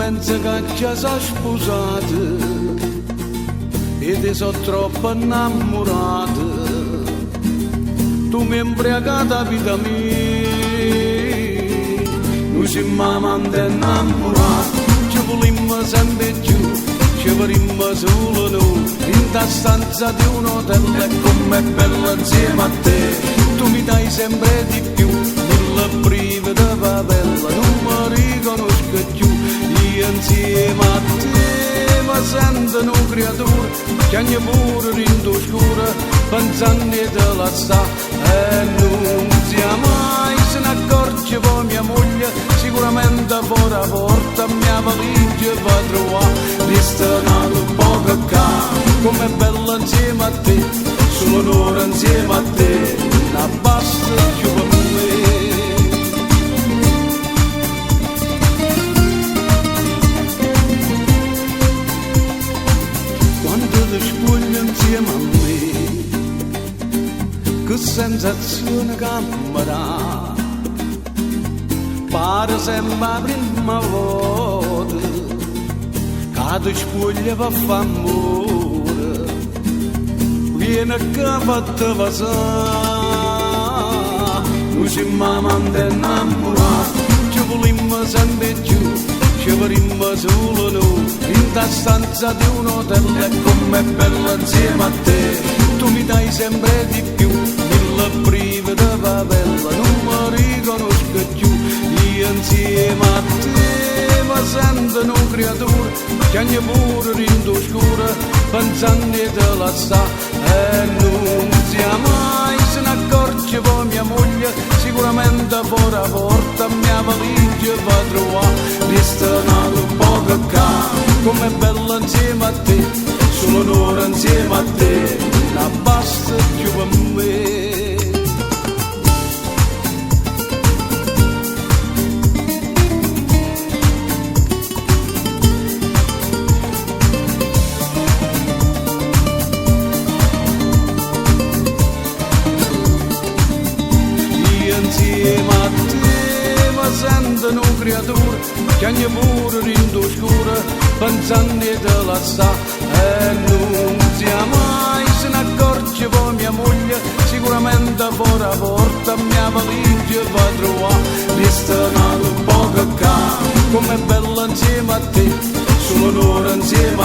pensa che già sei sposato e ti sono troppo innamorato. Tu mi hai imbriagato la vita mia, noi siamo amanti innamorati, ci volimmo sempre giù, ci vorremmo solo noi, in ta stanza di un hotel e com'è bella insieme a te. Tu mi dai sempre di più, nella priva di favela, non mi riconosco più, io insieme a te mi sento una creatura, che ogni pure rindo scura, pensando di lasciare e non sia mai se ne accorge poi mia moglie, sicuramente fuori a porta mia valigia va a trovare, destinato un po' che come è bella insieme a te, solo un'ora insieme a te, la basta più per me. Quando ti spogli insieme a me, che sensazione camera, pare sempre la prima volta che ti spogli per fare amore, viene che fatta passare, noi siamo amanti innamorati, ci volimmo sempre giù, ci vorremmo solo noi, in ta stanza di un hotel e com'è bella insieme a te, tu mi dai sempre di più, nella priva di favela, non mi riconosco più, io insieme a te mi sento una creatura, che ogni pure rindo scura, pensando di lasciare e non sia mai se ne accorge poi mia moglie, sicuramente fuori a porta mia valigia va a trovare, destinato un po' che come è bella insieme a te, solo un'ora insieme a te, la basta più per me. Insieme a te mi sento una creatura, che ogni pure rindo scura, pensando di lasciare e non sia mai se ne accorge poi mia moglie, sicuramente fuori a porta mia valigia va a trovare, destinato un po' che come è bella insieme a te, solo un'ora insieme